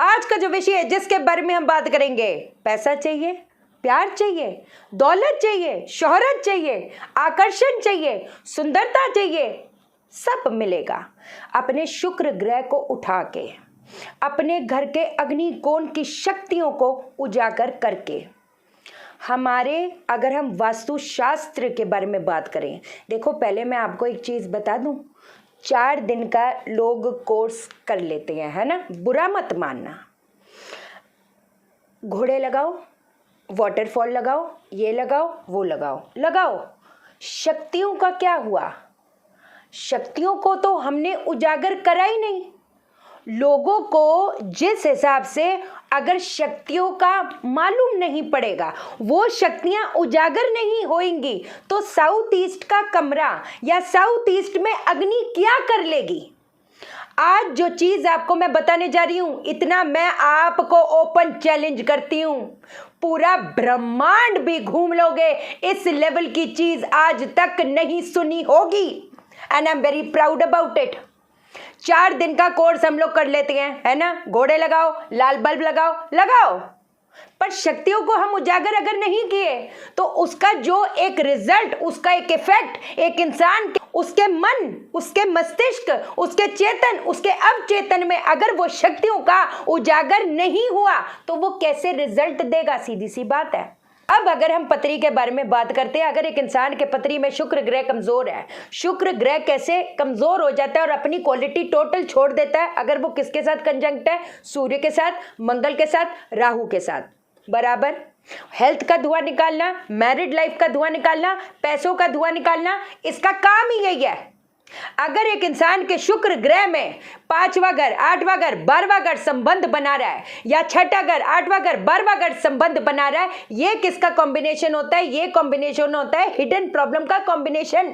आज का जो विषय है जिसके बारे में हम बात करेंगे, पैसा चाहिए, प्यार चाहिए, दौलत चाहिए, शोहरत चाहिए, आकर्षण चाहिए, सुंदरता चाहिए, सब मिलेगा अपने शुक्र ग्रह को उठा के, अपने घर के अग्निकोण की शक्तियों को उजागर करके। हमारे अगर हम वास्तुशास्त्र के बारे में बात करें, देखो पहले मैं आपको एक चीज़ बता दूं, 4 दिन का लोग कोर्स कर लेते हैं, है ना, बुरा मत मानना। घोड़े लगाओ, वाटरफॉल लगाओ, ये लगाओ, वो लगाओ, लगाओ। शक्तियों का क्या हुआ? शक्तियों को तो हमने उजागर करा ही नहीं। लोगों को जिस हिसाब से अगर शक्तियों का मालूम नहीं पड़ेगा, वो शक्तियां उजागर नहीं होंगी, तो साउथ ईस्ट का कमरा या साउथ ईस्ट में अग्नि क्या कर लेगी? आज जो चीज आपको मैं बताने जा रही हूं, इतना मैं आपको ओपन चैलेंज करती हूं, पूरा ब्रह्मांड भी घूम लोगे, इस लेवल की चीज आज तक नहीं सुनी होगी। And I am very proud about it. 4 दिन का कोर्स हम लोग कर लेते हैं, है ना, घोड़े लगाओ, लाल बल्ब लगाओ, लगाओ, पर शक्तियों को हम उजागर अगर नहीं किए तो उसका जो एक रिजल्ट, उसका एक इफेक्ट एक इंसान, उसके मन, उसके मस्तिष्क, उसके चेतन, उसके अवचेतन में अगर वो शक्तियों का उजागर नहीं हुआ तो वो कैसे रिजल्ट देगा? सीधी सी बात है। अब अगर हम पत्री के बारे में बात करते हैं, अगर एक इंसान के पत्री में शुक्र ग्रह कमजोर है, शुक्र ग्रह कैसे कमजोर हो जाता है और अपनी क्वालिटी टोटल छोड़ देता है? अगर वो किसके साथ कंजंक्ट है? सूर्य के साथ, मंगल के साथ, राहु के साथ, बराबर। हेल्थ का धुआं निकालना, मैरिड लाइफ का धुआं निकालना, पैसों का धुआं निकालना, इसका काम ही यही है। अगर एक इंसान के शुक्र ग्रह में 5वां घर, 8वां घर, 12वां घर संबंध बना रहा है, या 6ठा घर, 8वां घर, 12वां घर संबंध बना रहा है, ये किसका कॉम्बिनेशन होता है? ये कॉम्बिनेशन होता है हिडन प्रॉब्लम का कॉम्बिनेशन।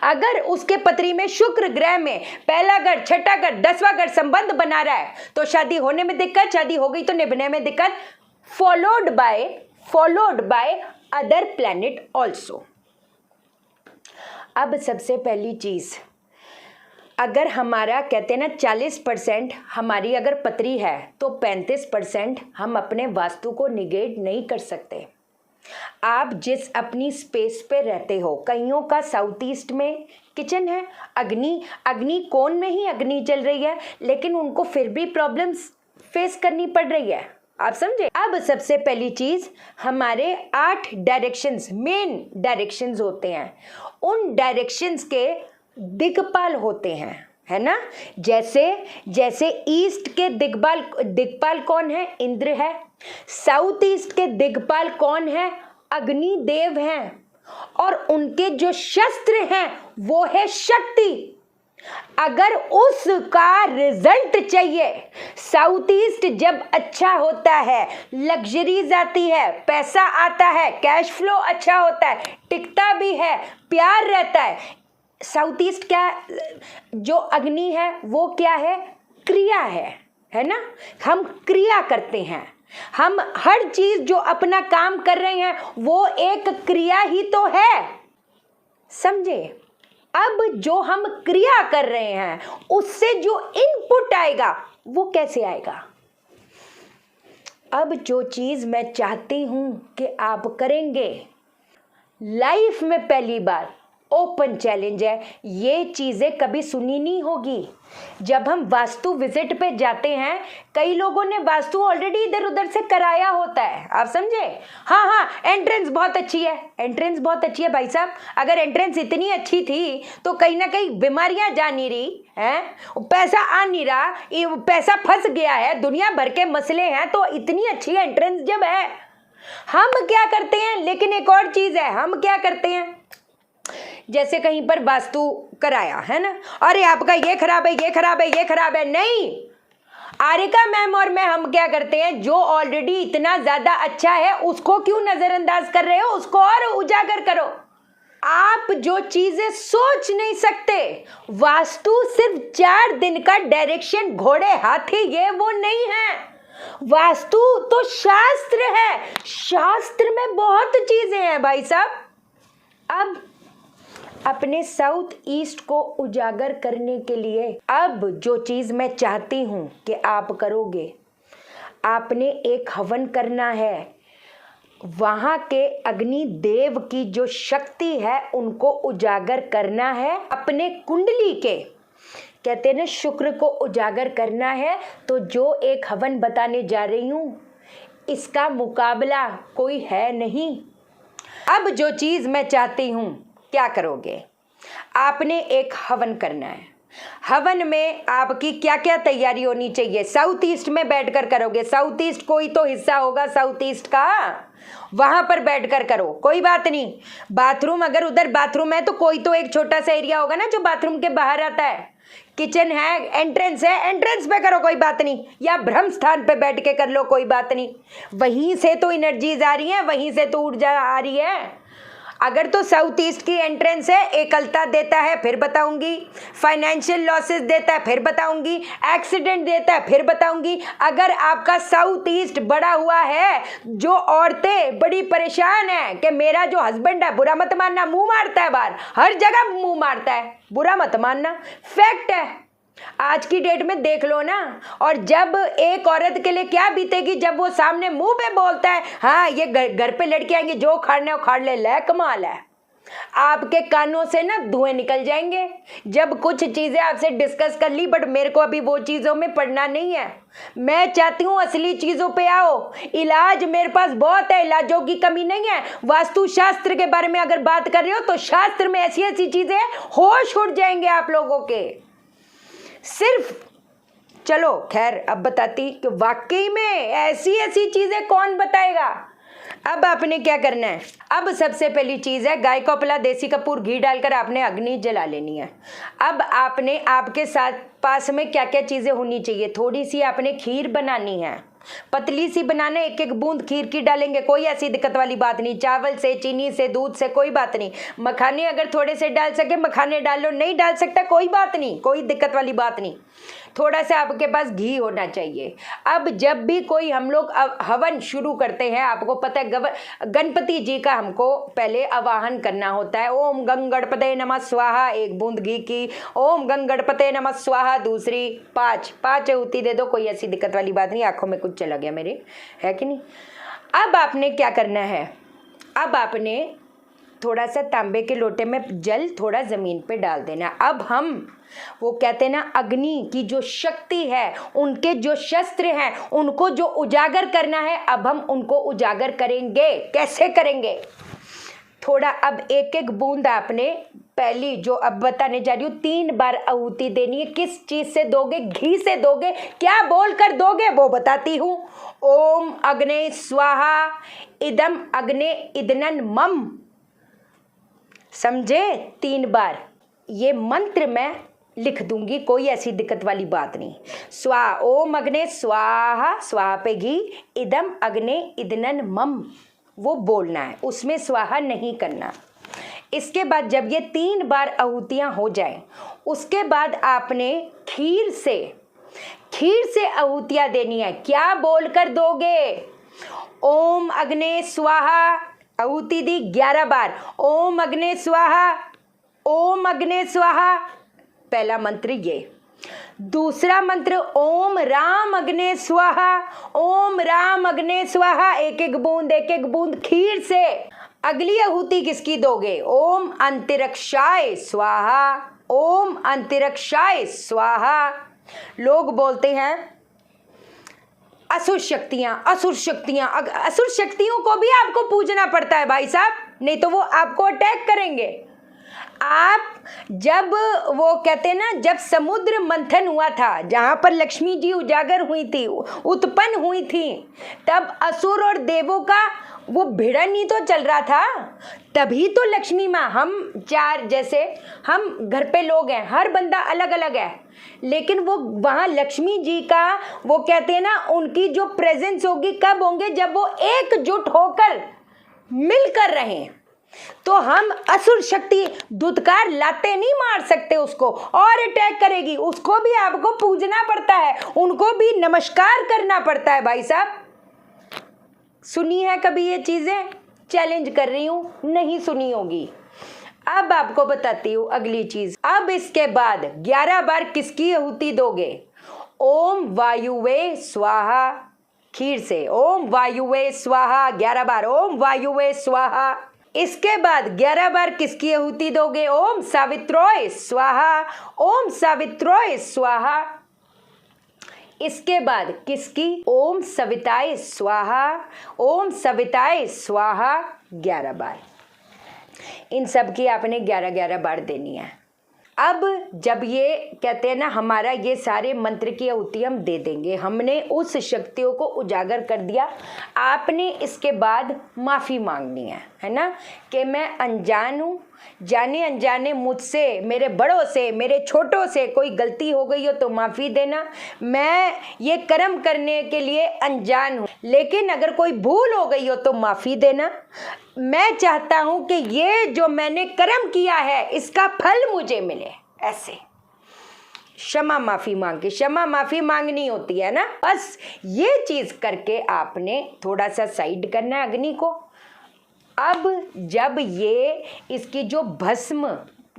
अगर उसके पत्री में शुक्र ग्रह में पहला घर, 6ठा घर, 10वां घर संबंध बना रहा है तो शादी होने में दिक्कत, शादी हो गई तो निभने में दिक्कत, followed by other planet also. अब सबसे पहली चीज, अगर हमारा कहते हैं ना 40% हमारी अगर पत्री है तो 35% हम अपने वास्तु को निगेट नहीं कर सकते। आप जिस अपनी स्पेस पे रहते हो, कईयों का साउथ ईस्ट में किचन है, अग्नि कोण में ही अग्नि चल रही है, लेकिन उनको फिर भी प्रॉब्लम्स फेस करनी पड़ रही है। आप समझे? अब सबसे पहली चीज, हमारे 8 डायरेक्शंस, मेन डायरेक्शंस होते हैं, उन डायरेक्शंस के दिक्पाल होते हैं, है ना। जैसे ईस्ट के दिक्पाल कौन है? इंद्र है। साउथ ईस्ट के दिक्पाल कौन है? अग्नि देव हैं, और उनके जो शस्त्र हैं वो है शक्ति। अगर उसका रिजल्ट चाहिए, साउथ ईस्ट जब अच्छा होता है, लग्जरीज आती है, पैसा आता है, कैश फ्लो अच्छा होता है, टिकता भी है, प्यार रहता है। साउथ ईस्ट क्या, जो अग्नि है वो क्या है? क्रिया है ना। हम क्रिया करते हैं, हम हर चीज जो अपना काम कर रहे हैं वो एक क्रिया ही तो है, समझे। अब जो हम क्रिया कर रहे हैं उससे जो इनपुट आएगा वो कैसे आएगा? अब जो चीज मैं चाहती हूं कि आप करेंगे, लाइफ में पहली बार ओपन चैलेंज है, ये चीजें कभी सुनी नहीं होगी। जब हम वास्तु विजिट पे जाते हैं, कई लोगों ने वास्तु ऑलरेडी इधर उधर से कराया होता है, आप समझे। हाँ, एंट्रेंस बहुत अच्छी है, एंट्रेंस बहुत अच्छी है भाई साहब। अगर एंट्रेंस इतनी अच्छी थी तो कहीं ना कहीं बीमारियां जा नहीं रही हैं, पैसा आ नहीं रहा, पैसा फंस गया है, दुनिया भर के मसले हैं, तो इतनी अच्छी एंट्रेंस जब है, हम क्या करते हैं? लेकिन एक और चीज है, हम क्या करते हैं, जैसे कहीं पर वास्तु कराया है ना, अरे आपका ये खराब है, ये खराब है, ये खराब है, नहीं। आरिका मैम और मैं हम क्या करते हैं, जो ऑलरेडी इतना ज्यादा अच्छा है उसको क्यों नजरअंदाज कर रहे हो? उसको और उजागर करो। आप जो चीजें सोच नहीं सकते, वास्तु सिर्फ 4 दिन का डायरेक्शन, घोड़े हाथी ये वो नहीं है। वास्तु तो शास्त्र है, शास्त्र में बहुत चीजें हैं भाई साहब। अब अपने साउथ ईस्ट को उजागर करने के लिए अब जो चीज मैं चाहती हूं कि आप करोगे, आपने एक हवन करना है। वहाँ के अग्नि देव की जो शक्ति है उनको उजागर करना है। अपने कुंडली के कहते हैं ना शुक्र को उजागर करना है। तो जो एक हवन बताने जा रही हूँ इसका मुकाबला कोई है नहीं। अब जो चीज़ मैं चाहती हूँ क्या करोगे, आपने एक हवन करना है। हवन में आपकी क्या क्या तैयारी होनी चाहिए, साउथ ईस्ट में बैठकर करोगे। साउथ ईस्ट कोई तो हिस्सा होगा साउथ ईस्ट का, वहां पर बैठकर करो, कोई बात नहीं। बाथरूम अगर उधर बाथरूम है तो कोई तो एक छोटा सा एरिया होगा ना जो बाथरूम के बाहर आता है। किचन है, एंट्रेंस है, एंट्रेंस पे करो कोई बात नहीं, या ब्रह्म स्थान पे बैठ के कर लो कोई बात नहीं। वहीं से तो एनर्जीज आ रही है, वहीं से तो ऊर्जा आ रही है। अगर तो साउथ ईस्ट की एंट्रेंस है, एकलता देता है फिर बताऊंगी, फाइनेंशियल लॉसेस देता है फिर बताऊंगी, एक्सीडेंट देता है फिर बताऊंगी। अगर आपका साउथ ईस्ट बड़ा हुआ है, जो औरतें बड़ी परेशान है कि मेरा जो हस्बैंड है, बुरा मत मानना, मुंह मारता है बाहर, हर जगह मुंह मारता है, बुरा मत मानना, फैक्ट है, आज की डेट में देख लो ना। और जब एक औरत के लिए क्या बीतेगी जब वो सामने मुंह पे बोलता है हाँ ये घर पे लड़के आएंगे, जो उखाड़ने उखाड़ ले, कमाल है। आपके कानों से ना धुएं निकल जाएंगे। जब कुछ चीजें आपसे डिस्कस कर ली, बट मेरे को अभी वो चीजों में पढ़ना नहीं है। मैं चाहती हूँ असली चीजों पे आओ। इलाज मेरे पास बहुत है, इलाजों की कमी नहीं है। वास्तु शास्त्र के बारे में अगर बात कर रहे हो तो शास्त्र में ऐसी ऐसी चीजें होश उड़ जाएंगे आप लोगों के। सिर्फ चलो खैर अब बताती कि वाकई में ऐसी ऐसी चीजें कौन बताएगा। अब आपने क्या करना है, अब सबसे पहली चीज है गाय को अपना देसी कपूर घी डालकर आपने अग्नि जला लेनी है। अब आपने आपके साथ पास में क्या क्या चीजें होनी चाहिए, थोड़ी सी आपने खीर बनानी है, पतली सी बनाना, एक एक बूंद खीर की डालेंगे, कोई ऐसी दिक्कत वाली बात नहीं। चावल से, चीनी से, दूध से कोई बात नहीं। मखाने अगर थोड़े से डाल सके मखाने डाल लो, नहीं डाल सकता कोई बात नहीं, कोई दिक्कत वाली बात नहीं। थोड़ा सा आपके पास घी होना चाहिए। अब जब भी कोई हम लोग हवन शुरू करते हैं, आपको पता है गणपति जी का हमको पहले आवाहन करना होता है। ओम गंग गणपते नमः स्वाहा, एक बूंद घी की। ओम गंग गणपते नमः स्वाहा दूसरी, पाँच आहुति दे दो, कोई ऐसी दिक्कत वाली बात नहीं। आंखों में कुछ चला गया मेरे, है कि नहीं। अब आपने क्या करना है, अब आपने थोड़ा सा तांबे के लोटे में जल थोड़ा ज़मीन पे डाल देना। अब हम वो कहते हैं ना अग्नि की जो शक्ति है, उनके जो शस्त्र हैं, उनको जो उजागर करना है, अब हम उनको उजागर करेंगे। कैसे करेंगे, थोड़ा अब एक एक बूंद आपने पहली जो अब बताने जा रही हूँ 3 बार आहुति देनी है। किस चीज से दोगे, घी से दोगे, क्या बोल कर दोगे वो बताती हूँ। ओम अग्ने स्वाहा इदम अग्ने इदनन मम, समझे, 3 बार ये मंत्र मैं लिख दूंगी, कोई ऐसी दिक्कत वाली बात नहीं। स्वा ओम अग्ने स्वाहा, स्वाहा पे घी, इदम अग्ने इदनन मम वो बोलना है, उसमें स्वाहा नहीं करना। इसके बाद जब ये 3 बार आहुतियां हो जाए, उसके बाद आपने खीर से आहुतियां देनी है। क्या बोलकर दोगे, ओम अग्ने स्वाहा, आहुति दी 11 बार, ओम अग्ने स्वाहा, ओम अग्ने स्वाहा, पहला मंत्र ये। दूसरा मंत्र ओम राम अग्ने स्वाहा, ओम राम अग्ने स्वाहा, एक एक बूंद खीर से। अगली आहुति किसकी दोगे, ओम अंतरिक्षाय स्वाहा, ओम अंतरिक्षाय स्वाहा। लोग बोलते हैं असुर शक्तियां, असुर शक्तियों को भी आपको पूजना पड़ता है भाई साहब, नहीं तो वो आपको अटैक करेंगे। आप जब वो कहते हैं ना, जब समुद्र मंथन हुआ था, जहाँ पर लक्ष्मी जी उजागर हुई थी, उत्पन्न हुई थी, तब असुर और देवों का वो भिड़न ही तो चल रहा था। तभी तो लक्ष्मी माँ, हम 4 जैसे हम घर पे लोग हैं, हर बंदा अलग अलग है, लेकिन वो वहाँ लक्ष्मी जी का वो कहते हैं ना, उनकी जो प्रेजेंस होगी कब होंगे, जब वो एकजुट होकर मिलकर रहें। तो हम असुर शक्ति दुत्कार लाते नहीं मार सकते उसको, और अटैक करेगी, उसको भी आपको पूजना पड़ता है, उनको भी नमस्कार करना पड़ता है भाई साहब। सुनी है कभी ये चीजें, चैलेंज कर रही हूं, नहीं सुनी होगी। अब आपको बताती हूँ अगली चीज। अब इसके बाद 11 बार किसकी आहुति दोगे, ओम वायुवे स्वाहा, खीर से। ओम वायुवे स्वाहा 11 बार, ओम वायुवे स्वाहा। इसके बाद 11 बार किसकी आहुति दोगे? ओम सावित्रोय स्वाहा, ओम सावित्रोय स्वाहा। इसके बाद किसकी? ओम सविताय स्वाहा, ओम सविताय स्वाहा 11 बार। इन सब की आपने 11-11 बार देनी है। अब जब ये कहते हैं ना हमारा ये सारे मंत्र की आहुति हम दे देंगे, हमने उस शक्तियों को उजागर कर दिया, आपने इसके बाद माफ़ी मांगनी है ना, कि मैं अनजान हूँ, जाने अनजाने मुझसे, मेरे बड़ों से, मेरे छोटों से कोई गलती हो गई हो तो माफ़ी देना। मैं ये कर्म करने के लिए अनजान हूँ, लेकिन अगर कोई भूल हो गई हो तो माफ़ी देना। मैं चाहता हूँ कि ये जो मैंने कर्म किया है इसका फल मुझे मिले। ऐसे क्षमा माफ़ी मांग के, क्षमा माफ़ी मांगनी होती है ना, बस ये चीज़ करके आपने थोड़ा सा साइड करना है अग्नि को। अब जब ये इसकी जो भस्म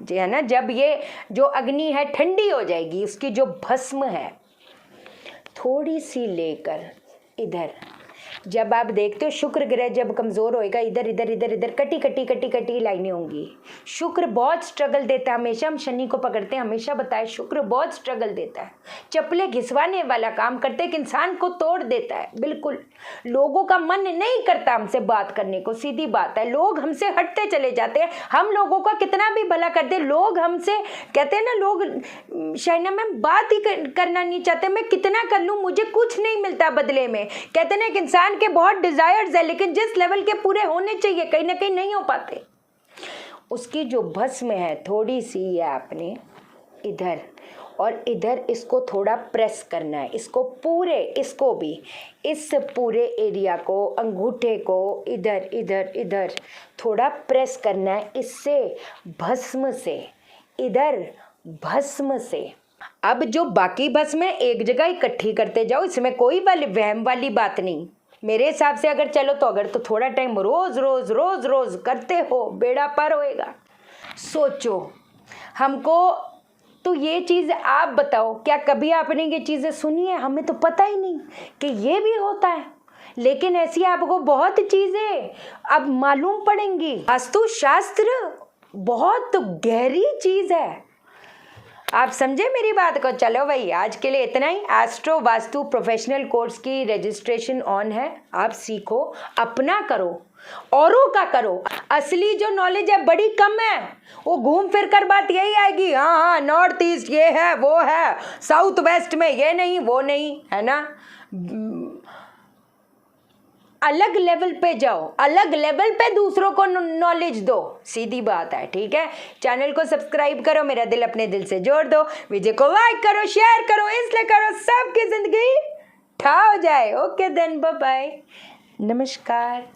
जो है ना, जब ये जो अग्नि है ठंडी हो जाएगी, उसकी जो भस्म है थोड़ी सी लेकर इधर, जब आप देखते हो शुक्र ग्रह जब कमज़ोर होएगा, इधर इधर इधर इधर कटी कटी कटी कटी लाइनें होंगी। शुक्र बहुत स्ट्रगल देता है, हमेशा हम शनि को पकड़ते हैं, हमेशा बताए शुक्र बहुत स्ट्रगल देता है, चप्पलें घिसवाने वाला काम करते, एक इंसान को तोड़ देता है। बिल्कुल लोगों का मन नहीं करता हमसे बात करने को, सीधी बात है, लोग हमसे हटते चले जाते हैं। हम लोगों का कितना भी भला कर दे, लोग हमसे कहते हैं ना, लोग शाइना मैम बात ही करना नहीं चाहते, मैं कितना कर लूँ मुझे कुछ नहीं मिलता बदले में। कहते ना एक इंसान के बहुत डिजायर्स है, लेकिन जिस लेवल के पूरे होने चाहिए कहीं ना कहीं नहीं हो पाते। उसकी जो भस्म है थोड़ी सी है, आपने इधर और इधर इसको थोड़ा प्रेस करना है, इसको पूरे, इसको भी, इस पूरे एरिया को, अंगूठे को इधर इधर इधर थोड़ा प्रेस करना है, इससे भस्म से, इधर भस्म से। अब जो बाकी भस्म है एक जगह इकट्ठी करते जाओ, इसमें कोई वहम वाली बात नहीं। मेरे हिसाब से अगर चलो तो, अगर तो थोड़ा टाइम रोज रोज रोज रोज करते हो बेड़ा पार होएगा। सोचो हमको तो ये चीज़ आप बताओ, क्या कभी आपने ये चीज़ें सुनी है? हमें तो पता ही नहीं कि ये भी होता है, लेकिन ऐसी आपको बहुत चीज़ें अब मालूम पड़ेंगी। वास्तुशास्त्र बहुत गहरी चीज़ है, आप समझे मेरी बात को। चलो भाई आज के लिए इतना ही। एस्ट्रो वास्तु प्रोफेशनल कोर्स की रजिस्ट्रेशन ऑन है, आप सीखो, अपना करो, औरों का करो। असली जो नॉलेज है बड़ी कम है, वो घूम फिर कर बात यही आएगी, हाँ हाँ नॉर्थ ईस्ट ये है वो है, साउथ वेस्ट में ये नहीं वो नहीं, है ना। अलग लेवल पे जाओ, अलग लेवल पे दूसरों को नॉलेज दो, सीधी बात है, ठीक है। चैनल को सब्सक्राइब करो, मेरा दिल अपने दिल से जोड़ दो, वीडियो को लाइक करो, शेयर करो, इसलिए करो सबकी जिंदगी ठा हो जाए। ओके देन, बाय बाय, नमस्कार।